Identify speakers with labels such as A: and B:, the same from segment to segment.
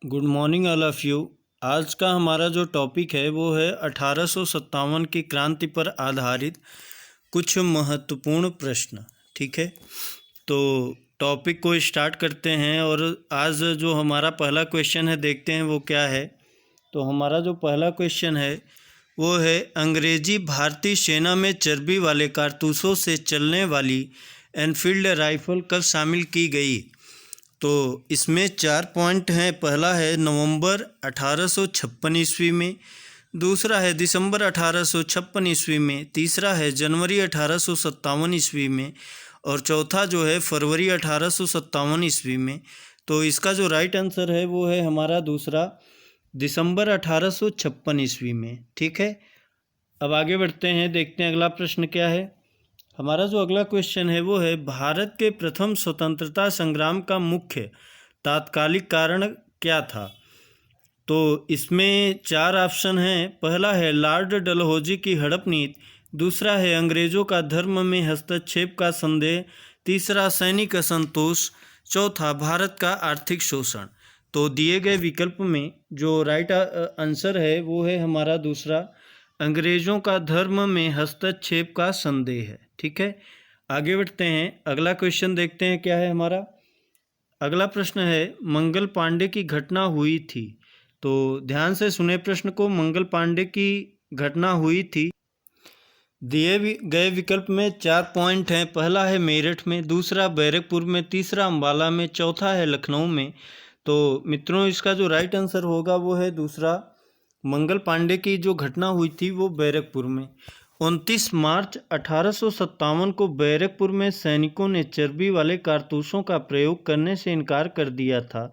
A: Good morning all of you. आज का हमारा जो टॉपिक है वो है 1857 की क्रांति पर आधारित कुछ महत्वपूर्ण प्रश्न। ठीक है, तो टॉपिक को स्टार्ट करते हैं। और आज जो हमारा पहला क्वेश्चन है देखते हैं वो क्या है। तो हमारा जो पहला क्वेश्चन है वो है, अंग्रेजी भारतीय सेना में चर्बी वाले कारतूसों से चलने वाली एनफील्ड राइफल कब शामिल की गई। तो इसमें 4 पॉइंट हैं। पहला है नवंबर 1856 ईस्वी में, दूसरा है दिसंबर 1856 ईस्वी में, तीसरा है जनवरी 1857 ईस्वी में, और चौथा जो है फरवरी 1857 ईस्वी में। तो इसका जो राइट आंसर है वो है हमारा दूसरा, दिसंबर 1856 ईस्वी में। ठीक है, अब आगे बढ़ते हैं, देखते हैं अगला प्रश्न क्या है। हमारा जो अगला क्वेश्चन है वो है, भारत के प्रथम स्वतंत्रता संग्राम का मुख्य तात्कालिक कारण क्या था। तो इसमें 4 ऑप्शन हैं। पहला है लॉर्ड डलहौजी की हड़प नीति, दूसरा है अंग्रेजों का धर्म में हस्तक्षेप का संदेह, तीसरा सैनिक असंतोष, चौथा भारत का आर्थिक शोषण। तो दिए गए विकल्प में जो राइट आंसर है वो है हमारा दूसरा, अंग्रेजों का धर्म में हस्तक्षेप का संदेह है। ठीक है, आगे बढ़ते हैं, अगला क्वेश्चन देखते हैं क्या है हमारा। अगला प्रश्न है, मंगल पांडे की घटना हुई थी। तो ध्यान से सुने प्रश्न को। मंगल पांडे की घटना हुई थी, दिए गए विकल्प में 4 पॉइंट हैं। पहला है मेरठ में, दूसरा बैरकपुर में, तीसरा अंबाला में, चौथा है लखनऊ में। तो मित्रों, इसका जो राइट आंसर होगा वो है दूसरा, मंगल पांडे की जो घटना हुई थी वो बैरकपुर में। 29 मार्च 1857 को बैरकपुर में सैनिकों ने चर्बी वाले कारतूसों का प्रयोग करने से इनकार कर दिया था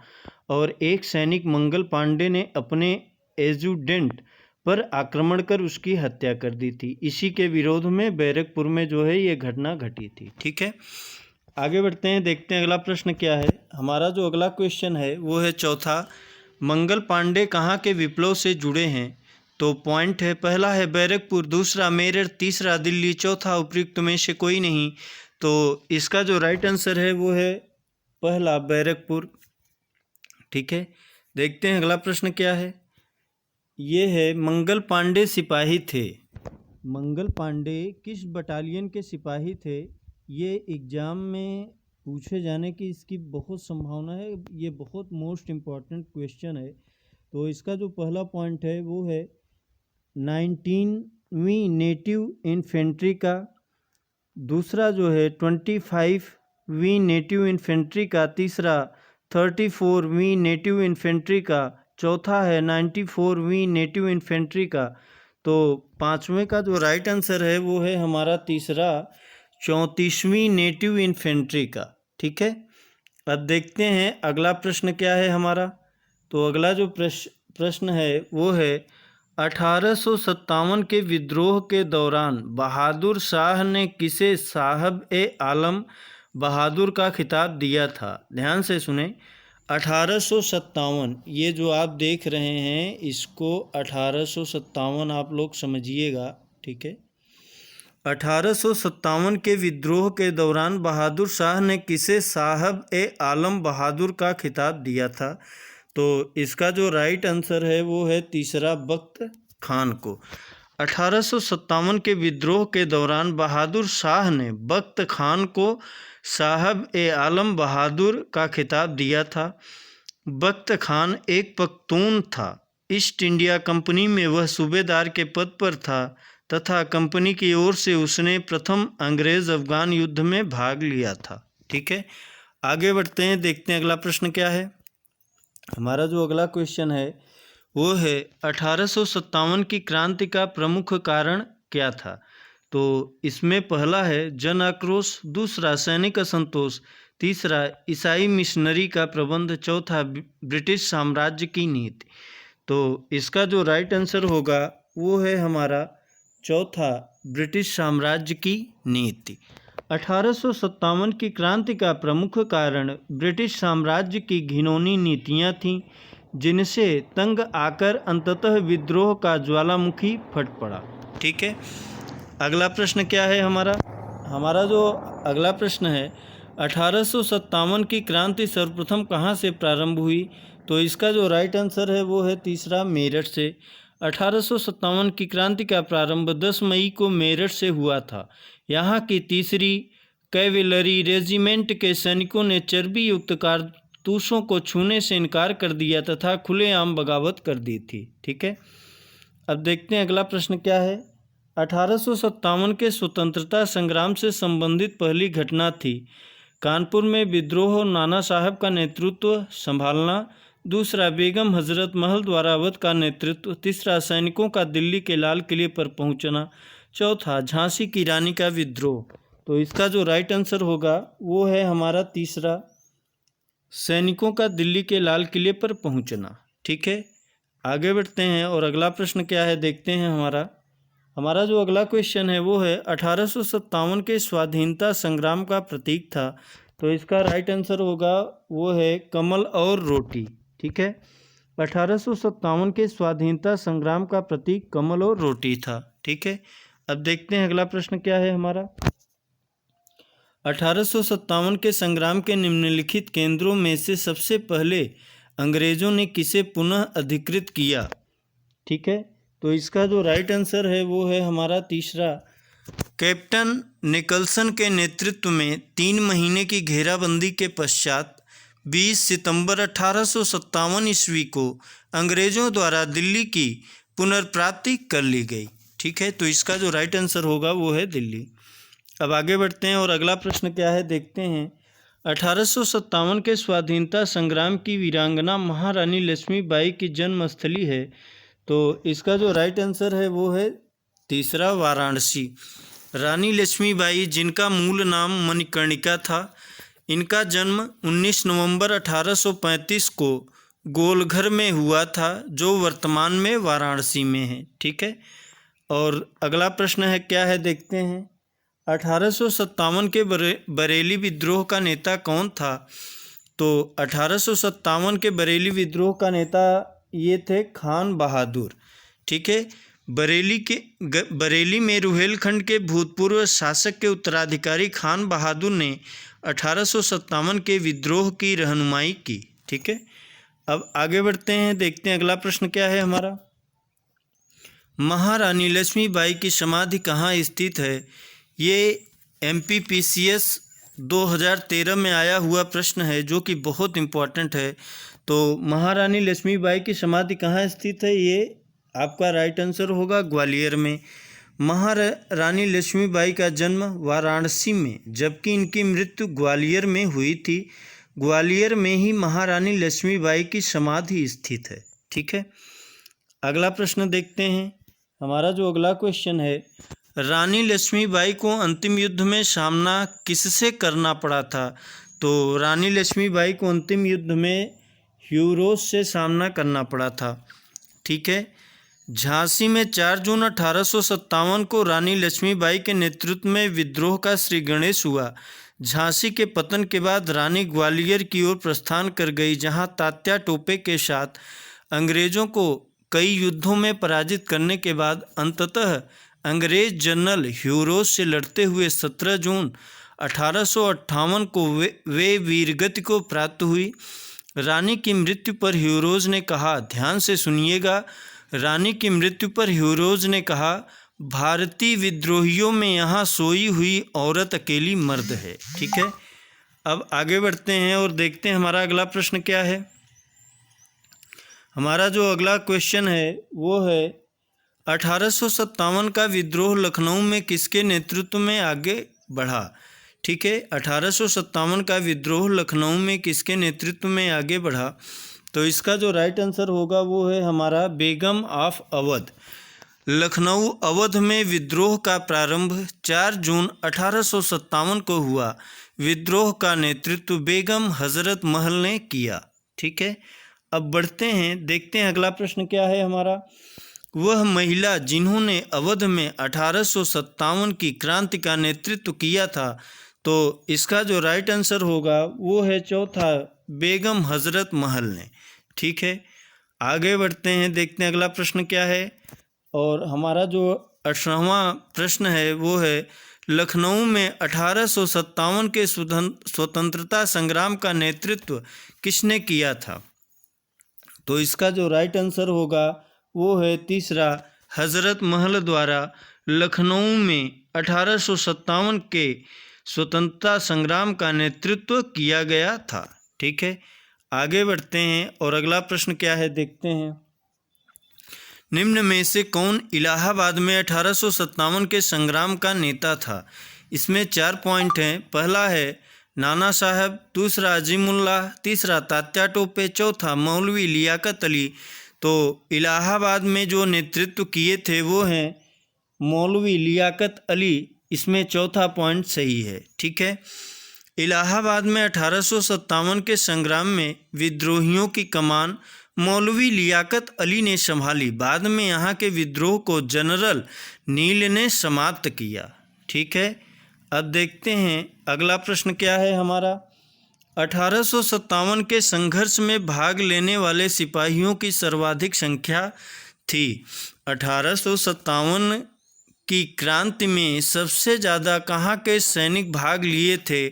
A: और एक सैनिक मंगल पांडे ने अपने एजुडेंट पर आक्रमण कर उसकी हत्या कर दी थी। इसी के विरोध में बैरकपुर में जो है ये घटना घटी थी। ठीक है, आगे बढ़ते हैं, देखते हैं अगला प्रश्न क्या है। हमारा जो अगला क्वेश्चन है वो है चौथा, मंगल पांडे कहाँ के विप्लव से जुड़े हैं। तो पॉइंट है, पहला है बैरकपुर, दूसरा मेरठ, तीसरा दिल्ली, चौथा उपयुक्त में से कोई नहीं। तो इसका जो राइट आंसर है वो है पहला, बैरकपुर। ठीक है, देखते हैं अगला प्रश्न क्या है। ये है, मंगल पांडे सिपाही थे। मंगल पांडे किस बटालियन के सिपाही थे। ये एग्ज़ाम में पूछे जाने की इसकी बहुत संभावना है। ये बहुत मोस्ट इम्पॉर्टेंट क्वेश्चन है। तो इसका जो पहला पॉइंट है वो है 19वीं नेटिव इन्फेंट्री का, दूसरा जो है 25वीं नेटिव इन्फेंट्री का, तीसरा 34वीं नेटिव इन्फेंट्री का, चौथा है 94वीं नेटिव इन्फेंट्री का। तो पाँचवें का जो राइट आंसर है वो है हमारा तीसरा, 34वीं नेटिव इन्फेंट्री का। ठीक है, अब देखते हैं अगला प्रश्न क्या है हमारा। तो अगला जो प्रश्न है वो है, 1857 के विद्रोह के दौरान बहादुर शाह ने किसे साहब ए आलम बहादुर का खिताब दिया था। ध्यान से सुने, 1857, ये जो आप देख रहे हैं इसको 1857 आप लोग समझिएगा। ठीक है, 1857 के विद्रोह के दौरान बहादुर शाह ने किसे साहब ए आलम बहादुर का खिताब दिया था। तो इसका जो राइट आंसर है वो है तीसरा, बख्त खान को। 1857 के विद्रोह के दौरान बहादुर शाह ने बख्त खान को साहब ए आलम बहादुर का खिताब दिया था। बख्त खान एक पख्तून था। ईस्ट इंडिया कंपनी में वह सूबेदार के पद पर था तथा कंपनी की ओर से उसने प्रथम अंग्रेज अफगान युद्ध में भाग लिया था। ठीक है, आगे बढ़ते हैं, देखते हैं अगला प्रश्न क्या है। हमारा जो अगला क्वेश्चन है वो है, 1857 की क्रांति का प्रमुख कारण क्या था। तो इसमें पहला है जन आक्रोश, दूसरा सैनिक असंतोष, तीसरा ईसाई मिशनरी का प्रबंध, चौथा ब्रिटिश साम्राज्य की नीति। तो इसका जो राइट आंसर होगा वो है हमारा चौथा, ब्रिटिश साम्राज्य की नीति। 1857 की क्रांति का प्रमुख कारण ब्रिटिश साम्राज्य की घिनौनी नीतियां थीं, जिनसे तंग आकर अंततः विद्रोह का ज्वालामुखी फट पड़ा। ठीक है, अगला प्रश्न क्या है हमारा जो अगला प्रश्न है, 1857 की क्रांति सर्वप्रथम कहाँ से प्रारंभ हुई। तो इसका जो राइट आंसर है वो है तीसरा, मेरठ से। 1857 की क्रांति का प्रारंभ 10 मई को मेरठ से हुआ था। यहाँ की तीसरी कैवेलरी रेजिमेंट के सैनिकों ने चर्बी युक्त कारतूसों को छूने से इनकार कर दिया तथा खुलेआम बगावत कर दी थी। ठीक है, अब देखते हैं अगला प्रश्न क्या है। 1857 के स्वतंत्रता संग्राम से संबंधित पहली घटना थी। कानपुर में विद्रोह और नाना साहब का नेतृत्व संभालना। दूसरा, बेगम हजरत महल द्वारा अवध का नेतृत्व। तीसरा, सैनिकों का दिल्ली के लाल किले पर पहुंचना। चौथा, झांसी की रानी का विद्रोह। तो इसका जो राइट आंसर होगा वो है हमारा तीसरा, सैनिकों का दिल्ली के लाल किले पर पहुंचना। ठीक है, आगे बढ़ते हैं और अगला प्रश्न क्या है देखते हैं। हमारा जो अगला क्वेश्चन है वो है 1857 के स्वाधीनता संग्राम का प्रतीक था। तो इसका राइट आंसर होगा वो है कमल और रोटी। ठीक है, 1857 के स्वाधीनता संग्राम का प्रतीक कमल और रोटी था। ठीक है, अब देखते हैं अगला प्रश्न क्या है हमारा। 1857 के संग्राम के निम्नलिखित केंद्रों में से सबसे पहले अंग्रेजों ने किसे पुनः अधिकृत किया। ठीक है, तो इसका जो राइट आंसर है वो है हमारा तीसरा, कैप्टन निकलसन के नेतृत्व में 3 महीने की घेराबंदी के पश्चात 20 सितंबर 1857 ईस्वी को अंग्रेजों द्वारा दिल्ली की पुनर्प्राप्ति कर ली गई। ठीक है, तो इसका जो राइट आंसर होगा वो है दिल्ली। अब आगे बढ़ते हैं और अगला प्रश्न क्या है देखते हैं। 1857 के स्वाधीनता संग्राम की वीरांगना महारानी लक्ष्मीबाई की जन्मस्थली है। तो इसका जो राइट आंसर है वो है तीसरा, वाराणसी। रानी लक्ष्मीबाई, जिनका मूल नाम मणिकर्णिका था, इनका जन्म 19 नवंबर 1835 को गोलघर में हुआ था, जो वर्तमान में वाराणसी में है। ठीक है, और अगला प्रश्न है क्या है देखते हैं। 1857 के बरेली विद्रोह का नेता कौन था। तो 1857 के बरेली विद्रोह का नेता ये थे खान बहादुर। ठीक है, बरेली में रुहेलखंड के भूतपूर्व शासक के उत्तराधिकारी खान बहादुर ने 1857 के विद्रोह की रहनुमाई की। ठीक है, अब आगे बढ़ते हैं देखते हैं अगला प्रश्न क्या है हमारा। महारानी लक्ष्मीबाई की समाधि कहाँ स्थित है। ये MPPCS 2013 में आया हुआ प्रश्न है जो कि बहुत इम्पोर्टेंट है। तो महारानी लक्ष्मीबाई की समाधि कहाँ स्थित है, ये आपका राइट आंसर होगा ग्वालियर में। महारानी लक्ष्मीबाई का जन्म वाराणसी में, जबकि इनकी मृत्यु ग्वालियर में हुई थी। ग्वालियर में ही महारानी लक्ष्मीबाई की समाधि स्थित है। ठीक है, अगला प्रश्न देखते हैं। हमारा जो अगला क्वेश्चन है, रानी लक्ष्मीबाई को अंतिम युद्ध में सामना किससे करना पड़ा था। तो रानी लक्ष्मीबाई को अंतिम युद्ध में ह्यूरोस से सामना करना पड़ा था। ठीक है, झांसी में 4 जून 1857 को रानी लक्ष्मीबाई के नेतृत्व में विद्रोह का श्री गणेश हुआ। झांसी के पतन के बाद रानी ग्वालियर की ओर प्रस्थान कर गई, जहां तात्या टोपे के साथ अंग्रेजों को कई युद्धों में पराजित करने के बाद अंततः अंग्रेज जनरल ह्यूरोस से लड़ते हुए 17 जून 1858 को वे वीरगति को प्राप्त हुई। रानी की मृत्यु पर ह्यूरोज ने कहा, ध्यान से सुनिएगा, रानी की मृत्यु पर ह्यूरोज ने कहा, भारतीय विद्रोहियों में यहाँ सोई हुई औरत अकेली मर्द है। ठीक है, अब आगे बढ़ते हैं और देखते हैं हमारा अगला प्रश्न क्या है। हमारा जो अगला क्वेश्चन है वो है 1857 का विद्रोह लखनऊ में किसके नेतृत्व में आगे बढ़ा। ठीक है, 1857 का विद्रोह लखनऊ में किसके नेतृत्व में आगे बढ़ा। तो इसका जो राइट आंसर होगा वो है हमारा बेगम ऑफ अवध। लखनऊ अवध में विद्रोह का प्रारंभ 4 जून 1857 को हुआ। विद्रोह का नेतृत्व बेगम हजरत महल ने किया। ठीक है, अब बढ़ते हैं देखते हैं अगला प्रश्न क्या है हमारा। वह महिला जिन्होंने अवध में 1857 की क्रांति का नेतृत्व किया था। तो इसका जो राइट आंसर होगा वो है चौथा, बेगम हजरत महल ने। ठीक है, आगे बढ़ते हैं देखते हैं अगला प्रश्न क्या है। और हमारा जो 18वां प्रश्न है वो है लखनऊ में 1857 के स्वतंत्रता संग्राम का नेतृत्व किसने किया था। तो इसका जो राइट आंसर होगा वो है तीसरा, हजरत महल द्वारा लखनऊ में 1857 के स्वतंत्रता संग्राम का नेतृत्व किया गया था। ठीक है, आगे बढ़ते हैं और अगला प्रश्न क्या है देखते हैं। निम्न में से कौन इलाहाबाद में 1857 के संग्राम का नेता था? इसमें 4 पॉइंट हैं। पहला है नाना साहब, दूसरा अजीमुल्लाह, तीसरा तात्या टोपे, चौथा मौलवी लियाकत अली। तो इलाहाबाद में जो नेतृत्व किए थे वो हैं मौलवी लियाकत अली, इसमें चौथा पॉइंट सही है। ठीक है, इलाहाबाद में 1857 के संग्राम में विद्रोहियों की कमान मौलवी लियाकत अली ने संभाली। बाद में यहाँ के विद्रोह को जनरल नील ने समाप्त किया। ठीक है, अब देखते हैं अगला प्रश्न क्या है हमारा। 1857 के संघर्ष में भाग लेने वाले सिपाहियों की सर्वाधिक संख्या थी। 1857 की क्रांति में सबसे ज़्यादा कहाँ के सैनिक भाग लिए थे?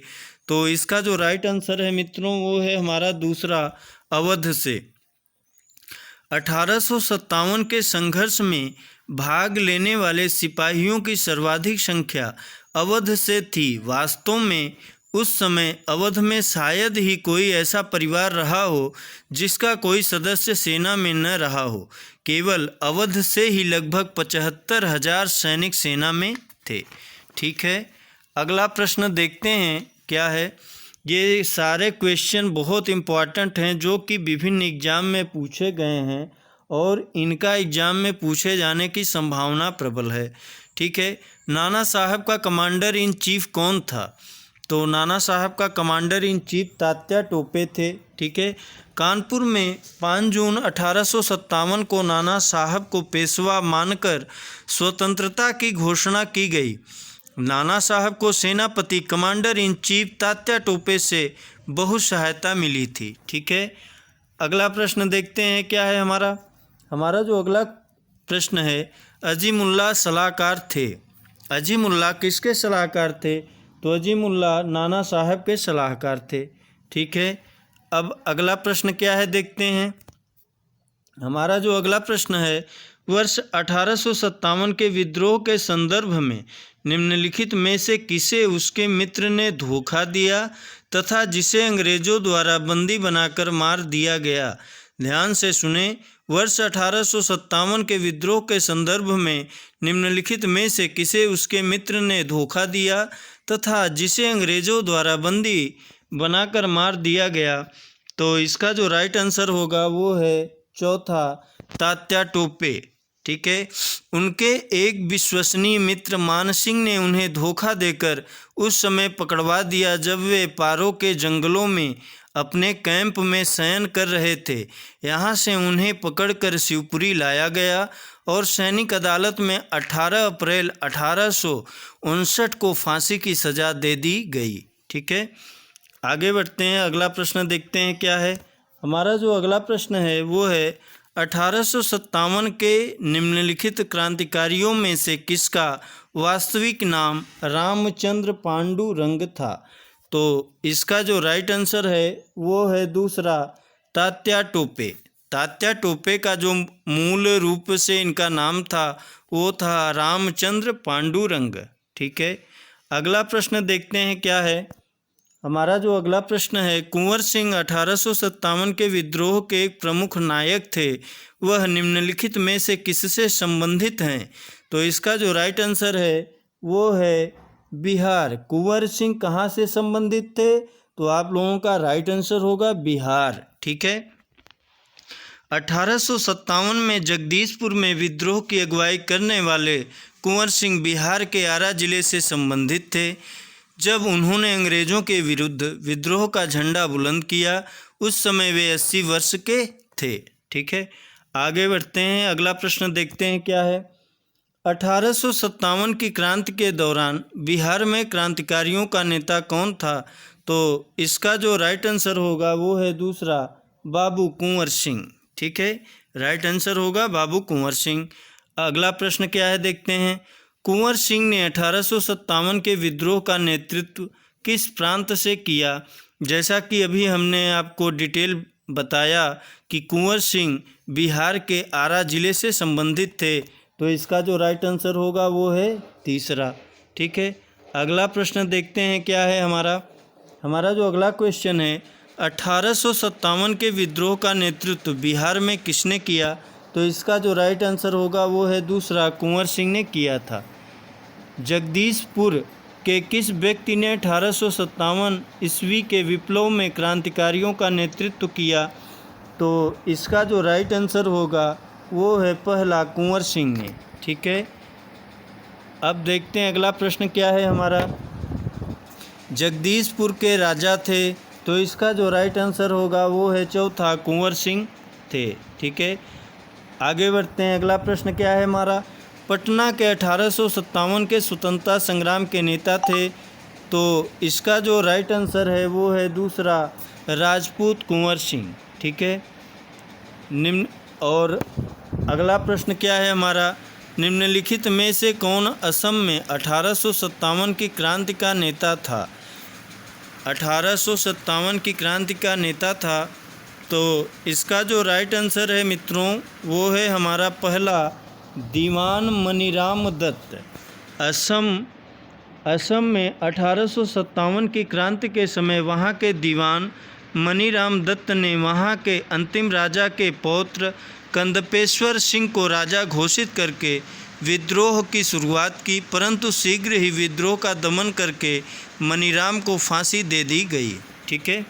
A: तो इसका जो राइट आंसर है मित्रों वो है हमारा दूसरा, अवध से। 1857 के संघर्ष में भाग लेने वाले सिपाहियों की सर्वाधिक संख्या अवध से थी। वास्तव में उस समय अवध में शायद ही कोई ऐसा परिवार रहा हो जिसका कोई सदस्य सेना में न रहा हो। केवल अवध से ही लगभग 75,000 सैनिक सेना में थे। ठीक है, अगला प्रश्न देखते हैं क्या है। ये सारे क्वेश्चन बहुत इम्पॉर्टेंट हैं जो कि विभिन्न एग्जाम में पूछे गए हैं और इनका एग्जाम में पूछे जाने की संभावना प्रबल है। ठीक है, नाना साहब का कमांडर इन चीफ कौन था? तो नाना साहब का commander in chief Tatya Tope थे। ठीक है, कानपुर में 5 जून 1857 को नाना साहब को पेशवा मानकर स्वतंत्रता की घोषणा की गई। नाना साहब को सेनापति commander in chief Tatya Tope से बहुत सहायता मिली थी। ठीक है, अगला प्रश्न देखते हैं क्या है हमारा जो अगला प्रश्न है, अजीमुल्लाह सलाहकार थे। अजीमुल्लाह किसके सलाहकार थे? तो अजीमुल्लाह नाना साहब के सलाहकार थे। ठीक है, अब अगला प्रश्न क्या है देखते हैं। हमारा जो अगला प्रश्न है, वर्ष 1857 के विद्रोह के संदर्भ में निम्नलिखित में से किसे उसके मित्र ने धोखा दिया तथा जिसे अंग्रेजों द्वारा बंदी बनाकर मार दिया गया? ध्यान से सुने। वर्ष 1857 के विद्रोह के संदर्भ में निम्नलिखित में से किसे उसके मित्र ने धोखा दिया तथा जिसे अंग्रेजों द्वारा बंदी बनाकर मार दिया गया? तो इसका जो राइट आंसर होगा वो है चौथा, तात्या टोपे। ठीक है, उनके एक विश्वसनीय मित्र मानसिंह ने उन्हें धोखा देकर उस समय पकड़वा दिया जब वे पारो के जंगलों में अपने कैंप में शयन कर रहे थे। यहाँ से उन्हें पकड़कर शिवपुरी लाया गया और सैनिक अदालत में 18 अप्रैल 1859 को फांसी की सज़ा दे दी गई। ठीक है, आगे बढ़ते हैं, अगला प्रश्न देखते हैं क्या है। हमारा जो अगला प्रश्न है वो है 1857 के निम्नलिखित क्रांतिकारियों में से किसका वास्तविक नाम रामचंद्र पांडुरंग था? तो इसका जो राइट आंसर है वो है दूसरा, तात्या टोपे। तात्या टोपे का जो मूल रूप से इनका नाम था वो था रामचंद्र पांडुरंग। ठीक है, अगला प्रश्न देखते हैं क्या है। हमारा जो अगला प्रश्न है, कुंवर सिंह 1857 के विद्रोह के एक प्रमुख नायक थे, वह निम्नलिखित में से किससे संबंधित हैं? तो इसका जो राइट आंसर है वो है बिहार। कुंवर सिंह कहाँ से संबंधित थे? तो आप लोगों का राइट आंसर होगा बिहार। ठीक है, 1857 में जगदीशपुर में विद्रोह की अगुवाई करने वाले कुंवर सिंह बिहार के आरा जिले से संबंधित थे। जब उन्होंने अंग्रेज़ों के विरुद्ध विद्रोह का झंडा बुलंद किया उस समय वे 80 वर्ष के थे। ठीक है, आगे बढ़ते हैं, अगला प्रश्न देखते हैं क्या है। 1857 की क्रांति के दौरान बिहार में क्रांतिकारियों का नेता कौन था? तो इसका जो राइट आंसर होगा वो है दूसरा, बाबू कुंवर सिंह। ठीक है, राइट आंसर होगा बाबू कुंवर सिंह। अगला प्रश्न क्या है देखते हैं। कुंवर सिंह ने 1857 के विद्रोह का नेतृत्व किस प्रांत से किया? जैसा कि अभी हमने आपको डिटेल बताया कि कुंवर सिंह बिहार के आरा जिले से संबंधित थे। तो इसका जो राइट आंसर होगा वो है तीसरा। ठीक है, अगला प्रश्न देखते हैं क्या है हमारा जो अगला क्वेश्चन है, 1857 के विद्रोह का नेतृत्व बिहार में किसने किया? तो इसका जो राइट आंसर होगा वो है दूसरा, कुंवर सिंह ने किया था। जगदीशपुर के किस व्यक्ति ने 1857 ईस्वी के विप्लव में क्रांतिकारियों का नेतृत्व किया? तो इसका जो राइट आंसर होगा वो है पहला, कुंवर सिंह ने। ठीक है, अब देखते हैं अगला प्रश्न क्या है हमारा। जगदीशपुर के राजा थे, तो इसका जो राइट आंसर होगा वो है चौथा, कुंवर सिंह थे। ठीक है, आगे बढ़ते हैं। अगला प्रश्न क्या है हमारा, पटना के 1857 के स्वतंत्रता संग्राम के नेता थे। तो इसका जो राइट आंसर है वो है दूसरा, राजपूत कुंवर सिंह। ठीक है, और अगला प्रश्न क्या है हमारा, निम्नलिखित में से कौन असम में 1857 की क्रांति का नेता था? 1857 की क्रांति का नेता था। तो इसका जो राइट आंसर है मित्रों वो है हमारा पहला, दीवान मनीराम दत्त। असम में 1857 की क्रांति के समय वहाँ के दीवान मनीराम दत्त ने वहाँ के अंतिम राजा के पौत्र कंदपेश्वर सिंह को राजा घोषित करके विद्रोह की शुरुआत की, परंतु शीघ्र ही विद्रोह का दमन करके मनीराम को फांसी दे दी गई। ठीक है,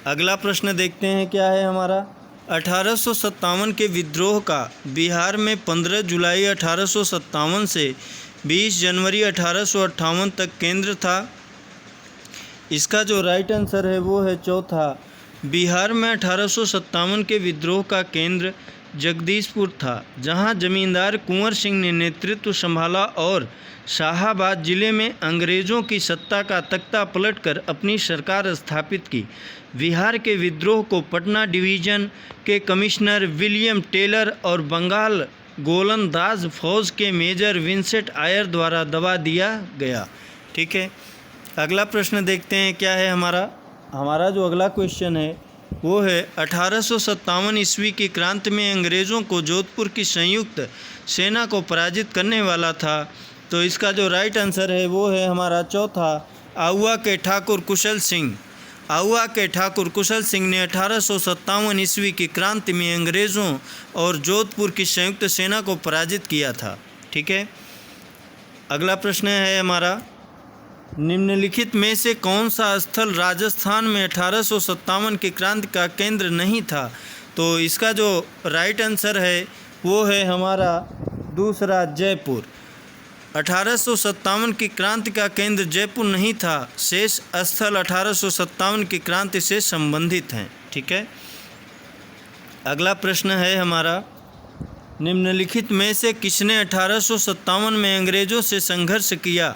A: अगला प्रश्न देखते हैं क्या है हमारा। 1857 के विद्रोह का बिहार में 15 जुलाई 1857 से 20 जनवरी 1858 तक केंद्र था। इसका जो राइट आंसर है वो है चौथा, बिहार में 1857 के विद्रोह का केंद्र जगदीशपुर था, जहां जमींदार कुंवर सिंह ने नेतृत्व संभाला और शाहाबाद जिले में अंग्रेज़ों की सत्ता का तख्ता पलटकर अपनी सरकार स्थापित की। बिहार के विद्रोह को पटना डिवीज़न के कमिश्नर विलियम टेलर और बंगाल गोलंदाज फौज के मेजर विंसेंट आयर द्वारा दबा दिया गया। ठीक है, अगला प्रश्न देखते हैं क्या है हमारा जो अगला क्वेश्चन है वो है 1857 ईस्वी की क्रांति में अंग्रेज़ों को जोधपुर की संयुक्त सेना को पराजित करने वाला था। तो इसका जो राइट आंसर है वो है हमारा चौथा, आउवा के ठाकुर कुशल सिंह। आउवा के ठाकुर कुशल सिंह ने 1857 ईस्वी की क्रांति में अंग्रेज़ों और जोधपुर की संयुक्त सेना को पराजित किया था। ठीक है, अगला प्रश्न है हमारा, निम्नलिखित में से कौन सा स्थल राजस्थान में 1857 की क्रांति का केंद्र नहीं था? तो इसका जो राइट आंसर है वो है हमारा दूसरा, जयपुर। 1857 की क्रांति का केंद्र जयपुर नहीं था, शेष स्थल 1857 की क्रांति से संबंधित हैं। ठीक है, अगला प्रश्न है हमारा, निम्नलिखित में से किसने 1857 में अंग्रेज़ों से संघर्ष किया?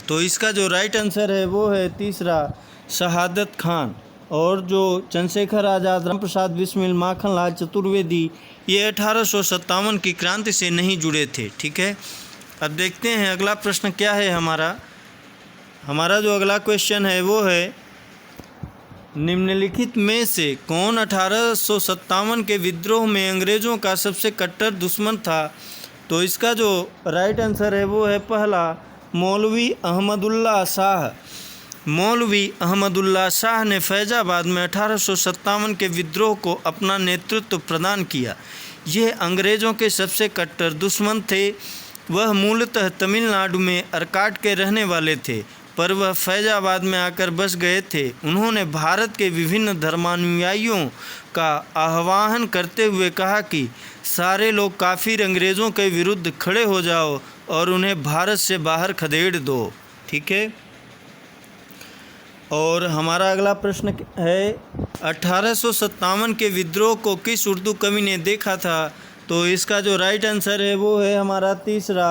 A: तो इसका जो राइट आंसर है वो है तीसरा, शहादत खान। और जो चंद्रशेखर आज़ाद, राम प्रसाद बिस्मिल, माखनलाल चतुर्वेदी, ये 1857 की क्रांति से नहीं जुड़े थे। ठीक है, अब देखते हैं अगला प्रश्न क्या है हमारा जो अगला क्वेश्चन है वो है, निम्नलिखित में से कौन 1857 के विद्रोह में अंग्रेज़ों का सबसे कट्टर दुश्मन था? तो इसका जो राइट आंसर है वो है पहला, मौलवी अहमदुल्ला शाह। मौलवी अहमदुल्ला शाह ने फैज़ाबाद में 1857 के विद्रोह को अपना नेतृत्व प्रदान किया। यह अंग्रेज़ों के सबसे कट्टर दुश्मन थे। वह मूलतः तमिलनाडु में अरकाट के रहने वाले थे, पर वह फैज़ाबाद में आकर बस गए थे। उन्होंने भारत के विभिन्न धर्मानुयायियों का आह्वान करते हुए कहा कि सारे लोग काफिर अंग्रेज़ों के विरुद्ध खड़े हो जाओ और उन्हें भारत से बाहर खदेड़ दो। ठीक है, और हमारा अगला प्रश्न है, 1857 के विद्रोह को किस उर्दू कवि ने देखा था? तो इसका जो राइट आंसर है वो है हमारा तीसरा,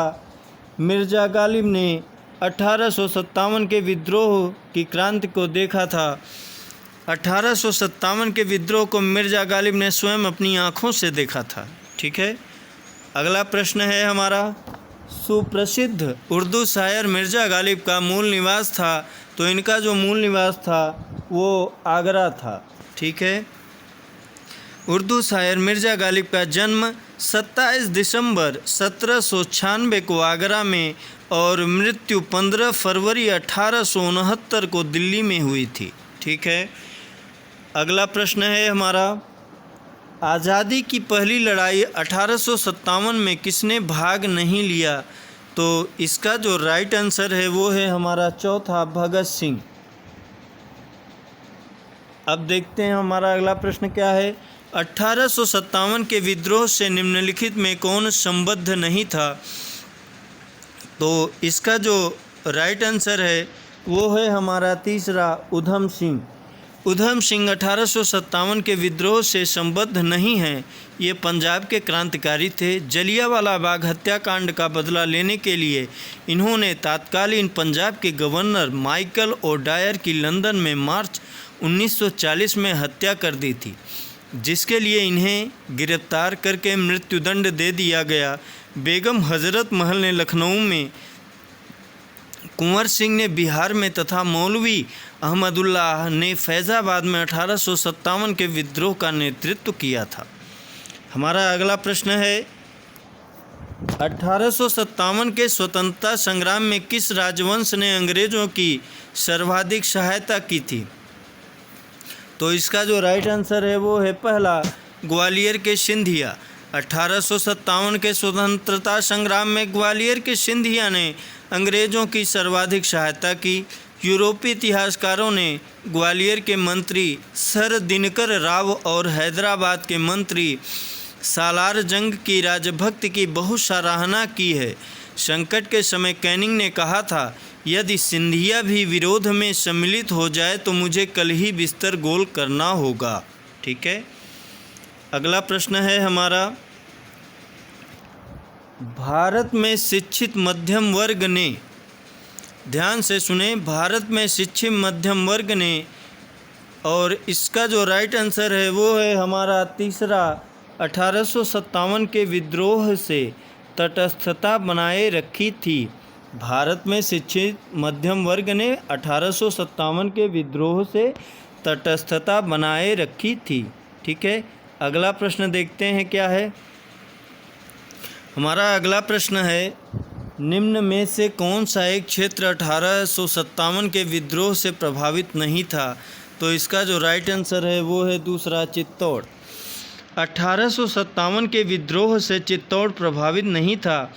A: मिर्ज़ा गालिब ने 1857 के विद्रोह की क्रांति को देखा था। 1857 के विद्रोह को मिर्ज़ा गालिब ने स्वयं अपनी आँखों से देखा था। ठीक है, अगला प्रश्न है हमारा, सुप्रसिद्ध उर्दू शायर मिर्ज़ा गालिब का मूल निवास था। तो इनका जो मूल निवास था वो आगरा था। ठीक है। उर्दू शायर मिर्ज़ा गालिब का जन्म 27 दिसंबर 1796 को आगरा में और मृत्यु 15 फरवरी 1869 को दिल्ली में हुई थी। ठीक है। अगला प्रश्न है हमारा, आज़ादी की पहली लड़ाई 1857 में किसने भाग नहीं लिया? तो इसका जो राइट आंसर है वो है हमारा चौथा, भगत सिंह। अब देखते हैं हमारा अगला प्रश्न क्या है। 1857 के विद्रोह से निम्नलिखित में कौन संबद्ध नहीं था? तो इसका जो राइट आंसर है वो है हमारा तीसरा, उधम सिंह। उधम सिंह 1857 के विद्रोह से संबद्ध नहीं हैं। ये पंजाब के क्रांतिकारी थे। जलियांवाला बाग हत्याकांड का बदला लेने के लिए इन्होंने तत्कालीन पंजाब के गवर्नर माइकल ओडायर की लंदन में मार्च 1940 में हत्या कर दी थी, जिसके लिए इन्हें गिरफ्तार करके मृत्युदंड दे दिया गया। बेगम हजरत महल ने लखनऊ में, कुंवर सिंह ने बिहार में तथा मौलवी अहमदुल्लाह ने फैज़ाबाद में 1857 के विद्रोह का नेतृत्व किया था। हमारा अगला प्रश्न है, 1857 के स्वतंत्रता संग्राम में किस राजवंश ने अंग्रेज़ों की सर्वाधिक सहायता की थी? तो इसका जो राइट आंसर है वो है पहला, ग्वालियर के सिंधिया। 1857 के स्वतंत्रता संग्राम में ग्वालियर के सिंधिया ने अंग्रेज़ों की सर्वाधिक सहायता की। यूरोपीय इतिहासकारों ने ग्वालियर के मंत्री सर दिनकर राव और हैदराबाद के मंत्री सालार जंग की राजभक्ति की बहुत सराहना की है। संकट के समय कैनिंग ने कहा था, यदि सिंधिया भी विरोध में सम्मिलित हो जाए तो मुझे कल ही बिस्तर गोल करना होगा। ठीक है। अगला प्रश्न है हमारा, भारत में शिक्षित मध्यम वर्ग ने, ध्यान से सुने, भारत में शिक्षित मध्यम वर्ग ने, और इसका जो राइट आंसर है वो है हमारा तीसरा, 1857 के विद्रोह से तटस्थता बनाए रखी थी। भारत में शिक्षित मध्यम वर्ग ने 1857 के विद्रोह से तटस्थता बनाए रखी थी। ठीक है। अगला प्रश्न देखते हैं क्या है। हमारा अगला प्रश्न है, निम्न में से कौन सा एक क्षेत्र 1857 के विद्रोह से प्रभावित नहीं था? तो इसका जो राइट आंसर है वो है दूसरा, चित्तौड़। 1857 के विद्रोह से चित्तौड़ प्रभावित नहीं था,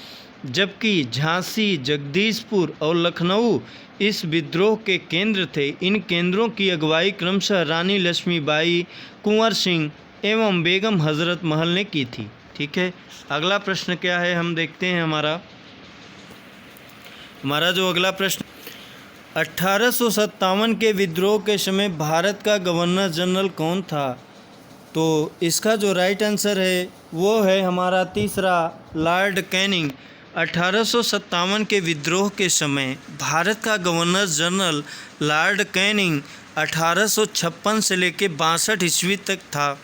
A: जबकि झांसी, जगदीशपुर और लखनऊ इस विद्रोह के केंद्र थे। इन केंद्रों की अगुवाई क्रमशः रानी लक्ष्मीबाई, कुंवर सिंह एवं बेगम हजरत महल ने की थी। ठीक है। अगला प्रश्न क्या है हम देखते हैं। हमारा जो अगला प्रश्न, 1857 के विद्रोह के समय भारत का गवर्नर जनरल कौन था? तो इसका जो राइट आंसर है वो है हमारा तीसरा, लॉर्ड कैनिंग। 1857 के विद्रोह के समय भारत का गवर्नर जनरल लॉर्ड कैनिंग 1856 से लेकर 62 ईस्वी तक था।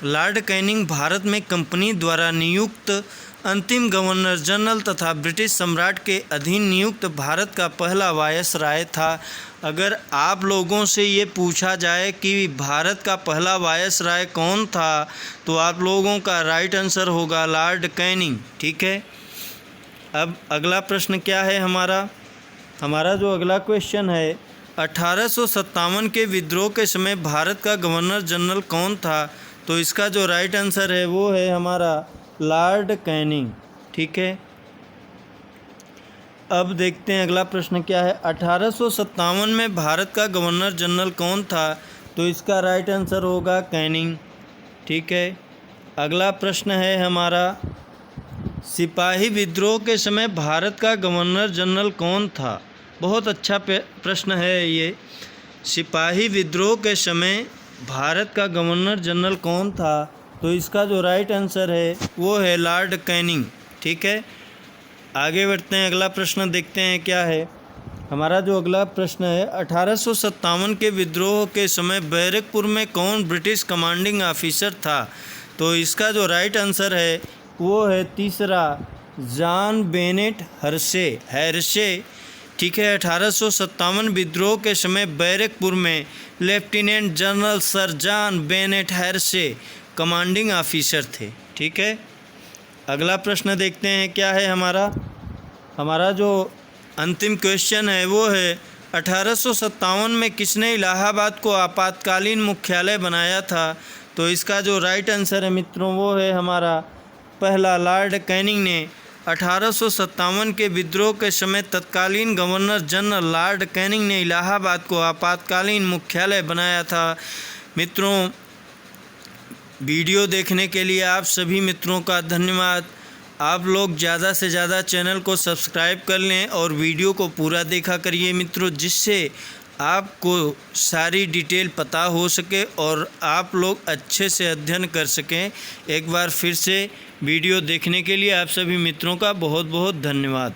A: लॉर्ड कैनिंग भारत में कंपनी द्वारा नियुक्त अंतिम गवर्नर जनरल तथा ब्रिटिश सम्राट के अधीन नियुक्त भारत का पहला वायसराय था। अगर आप लोगों से ये पूछा जाए कि भारत का पहला वायसराय कौन था, तो आप लोगों का राइट आंसर होगा लॉर्ड कैनिंग। ठीक है। अब अगला प्रश्न क्या है हमारा जो अगला क्वेश्चन है, 1857 के विद्रोह के समय भारत का गवर्नर जनरल कौन था? तो इसका जो राइट आंसर है वो है हमारा लॉर्ड कैनिंग। ठीक है। अब देखते हैं अगला प्रश्न क्या है। 1857 में भारत का गवर्नर जनरल कौन था? तो इसका राइट आंसर होगा कैनिंग। ठीक है। अगला प्रश्न है हमारा, सिपाही विद्रोह के समय भारत का गवर्नर जनरल कौन था? बहुत अच्छा प्रश्न है ये। सिपाही विद्रोह के समय भारत का गवर्नर जनरल कौन था? तो इसका जो राइट आंसर है वो है लॉर्ड कैनिंग। ठीक है। आगे बढ़ते हैं, अगला प्रश्न देखते हैं क्या है। हमारा जो अगला प्रश्न है, 1857 के विद्रोह के समय बैरकपुर में कौन ब्रिटिश कमांडिंग ऑफिसर था? तो इसका जो राइट आंसर है वो है तीसरा, जॉन बेनेट हैरसे। ठीक है। 1857 विद्रोह के समय बैरकपुर में lieutenant general sir John Bennet Hearsey commanding officer थे। ठीक है। अगला प्रश्न देखते हैं क्या है हमारा जो अंतिम क्वेश्चन है वो है 1857 में किसने इलाहाबाद को आपातकालीन मुख्यालय बनाया था। तो इसका जो राइट आंसर है मित्रों वो है हमारा पहला लॉर्ड कैनिंग ने 1857 के विद्रोह के समय तत्कालीन गवर्नर जनरल लॉर्ड कैनिंग ने इलाहाबाद को आपातकालीन मुख्यालय बनाया था। मित्रों, वीडियो देखने के लिए आप सभी मित्रों का धन्यवाद। आप लोग ज़्यादा से ज़्यादा चैनल को सब्सक्राइब कर लें और वीडियो को पूरा देखा करिए मित्रों, जिससे आपको सारी डिटेल पता हो सके और आप लोग अच्छे से अध्ययन कर सकें। एक बार फिर से वीडियो देखने के लिए आप सभी मित्रों का बहुत बहुत धन्यवाद।